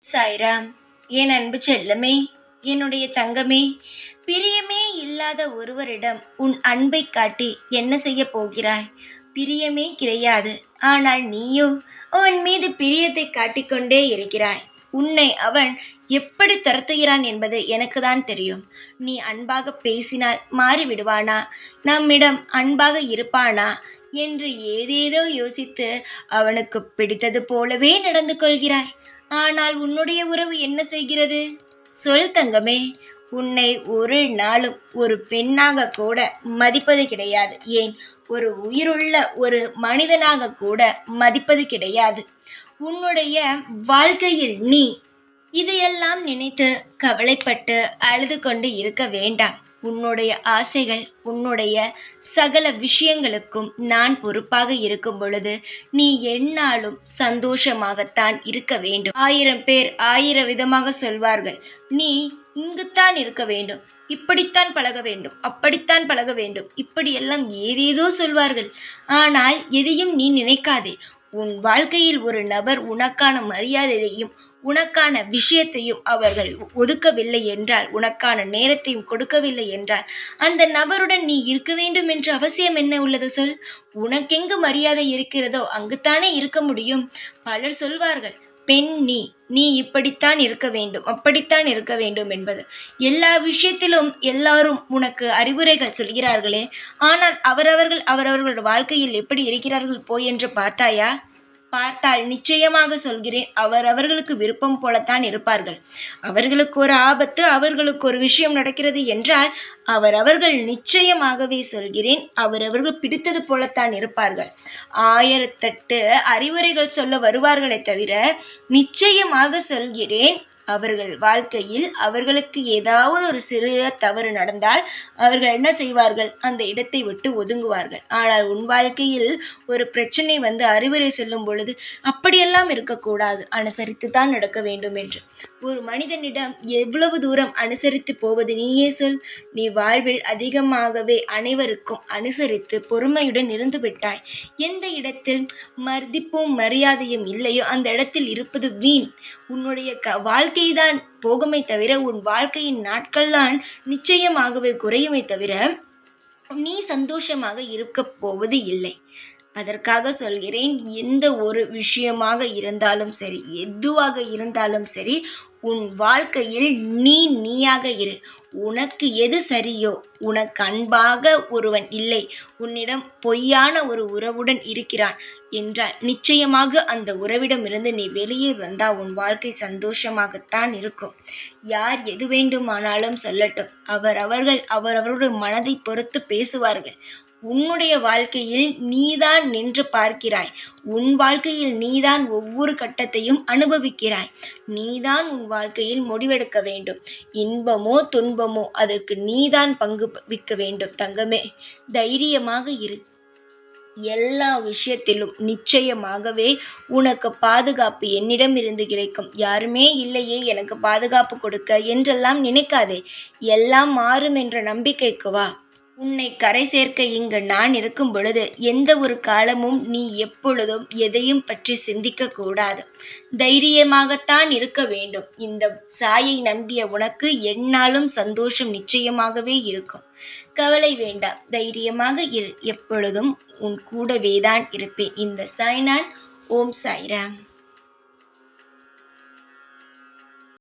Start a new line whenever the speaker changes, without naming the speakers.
சாய்ராம். என் அன்பு செல்லமே, என்னுடைய தங்கமே, பிரியமே இல்லாத ஒருவரிடம் உன் அன்பை காட்டி என்ன செய்ய போகிறாய்? பிரியமே கிடையாது. ஆனால் நீயோ அவன் மீது பிரியத்தை காட்டிக்கொண்டே இருக்கிறாய். உன்னை அவன் எப்படி துரத்துகிறான் என்பது எனக்கு தான் தெரியும். நீ அன்பாக பேசினால் மாறிவிடுவானா? நம்மிடம் அன்பாக இருப்பானா என்று ஏதேதோ யோசித்து அவனுக்கு பிடித்தது போலவே நடந்து கொள்கிறாய். ஆனால் உன்னுடைய உறவு என்ன செய்கிறது? சொல் தங்கமே. உன்னை ஒரு நாளும் ஒரு பெண்ணாக கூட மதிப்பது கிடையாது. ஏன், ஒரு உயிருள்ள ஒரு மனிதனாக கூட மதிப்பது கிடையாது. உன்னுடைய வாழ்க்கையில் நீ இதையெல்லாம் நினைத்து கவலைப்பட்டு அழுது கொண்டு இருக்க வேண்டாம். உன்னுடைய ஆசைகள், உன்னுடைய சகல விஷயங்களுக்கும் நான் பொறுப்பாக இருக்கும் பொழுது நீ எந்நாளும் சந்தோஷமாகத்தான் இருக்க வேண்டும். 1000 பேர் 1000 விதமாக சொல்வார்கள். நீ இங்குத்தான் இருக்க வேண்டும், இப்படித்தான் பழக வேண்டும், அப்படித்தான் பழக வேண்டும், இப்படியெல்லாம் ஏதேதோ சொல்வார்கள். ஆனால் எதையும் நீ நினைக்காதே. உன் வாழ்க்கையில் ஒரு நபர் உனக்கான மரியாதையையும் உனக்கான விஷயத்தையும் அவர்கள் ஒதுக்கவில்லை என்றால், உனக்கான நேரத்தையும் கொடுக்கவில்லை என்றால், அந்த நபருடன் நீ இருக்க வேண்டும் என்ற அவசியம் என்ன உள்ளது சொல்? உனக்கெங்கு மரியாதை இருக்கிறதோ அங்குத்தானே இருக்க முடியும். பலர் சொல்வார்கள், பெண் நீ இப்படித்தான் இருக்க வேண்டும், அப்படித்தான் இருக்க வேண்டும் என்பது. எல்லா விஷயத்திலும் எல்லாரும் உனக்கு அறிவுரைகள் சொல்கிறார்களே, ஆனால் அவரவர்களோட வாழ்க்கையில் எப்படி இருக்கிறார்கள் போய் என்று பார்த்தாயா? பார்த்தால் நிச்சயமாக சொல்கிறேன், அவர்களுக்கு விருப்பம் போலத்தான் இருப்பார்கள். அவர்களுக்கு ஒரு ஆபத்து, அவர்களுக்கு ஒரு விஷயம் நடக்கிறது என்றால் அவர்கள் நிச்சயமாகவே சொல்கிறேன், அவர்கள் பிடித்தது போலத்தான் இருப்பார்கள். 1008 அறிவுரைகள் சொல்ல வருவார்களே தவிர, நிச்சயமாக சொல்கிறேன், அவர்கள் வாழ்க்கையில் அவர்களுக்கு ஏதாவது ஒரு சிறிய தவறு நடந்தால் அவர்கள் என்ன செய்வார்கள்? அந்த இடத்தை விட்டு ஒதுங்குவார்கள். ஆனால் உன் வாழ்க்கையில் ஒரு பிரச்சனை வந்து அறிவுரை சொல்லும் பொழுது அப்படியெல்லாம் இருக்கக்கூடாது, அனுசரித்து தான் நடக்க வேண்டும் என்று. ஒரு மனிதனிடம் எவ்வளவு தூரம் அனுசரித்து போவது நீயே சொல். நீ வாழ்வில் அதிகமாகவே அனைவருக்கும் அனுசரித்து பொறுமையுடன் இருந்து விட்டாய். எந்த இடத்தில் மதிப்பும் மரியாதையும் இல்லையோ அந்த இடத்தில் இருப்பது வீண். உன்னுடைய வாழ்க்கைதான் போகுமே தவிர, உன் வாழ்க்கையின் நாட்கள் தான் நிச்சயமாகவே குறையுமே தவிர, நீ சந்தோஷமாக இருக்க போவது இல்லை. அதற்காக சொல்கிறேன், எந்த ஒரு விஷயமாக இருந்தாலும் சரி, எதுவாக இருந்தாலும் சரி, உன் வாழ்க்கையில் நீயாக இரு. உனக்கு எது சரியோ, உனக்கு அன்பாக ஒருவன் இல்லை, உன்னிடம் பொய்யான ஒரு உறவுடன் இருக்கிறான் என்றால் நிச்சயமாக அந்த உறவிடமிருந்து நீ வெளியே வந்தால் உன் வாழ்க்கை சந்தோஷமாகத்தான் இருக்கும். யார் எது வேண்டுமானாலும் சொல்லட்டும், அவரவர்களுடைய மனதை பொறுத்து பேசுவார்கள். உன்னுடைய வாழ்க்கையில் நீதான் நின்று பார்க்கிறாய். உன் வாழ்க்கையில் நீதான் ஒவ்வொரு கட்டத்தையும் அனுபவிக்கிறாய். நீதான் உன் வாழ்க்கையில் முடிவெடுக்க வேண்டும். இன்பமோ துன்பமோ அதற்கு நீதான் பங்கு விற்க வேண்டும். தங்கமே, தைரியமாக இரு. எல்லா விஷயத்திலும் நிச்சயமாகவே உனக்கு பாதுகாப்பு என்னிடம் இருந்து கிடைக்கும். யாருமே இல்லையே எனக்கு பாதுகாப்பு கொடுக்க என்றெல்லாம் நினைக்காதே. எல்லாம் மாறும் என்ற நம்பிக்கைக்கு வா. உன்னை கரை சேர்க்க இங்கு நான் இருக்கும் பொழுது எந்த ஒரு காலமும் நீ எப்பொழுதும் எதையும் பற்றி சிந்திக்க கூடாது. தைரியமாகத்தான் இருக்க வேண்டும். இந்த சாயை நம்பிய உனக்கு எந்நாளும் சந்தோஷம் நிச்சயமாகவே இருக்கும். கவலை வேண்டாம், தைரியமாக இரு. எப்பொழுதும் உன் கூடவே தான் இருப்பேன். இந்த சாய் நான். ஓம் சாய்ராம்.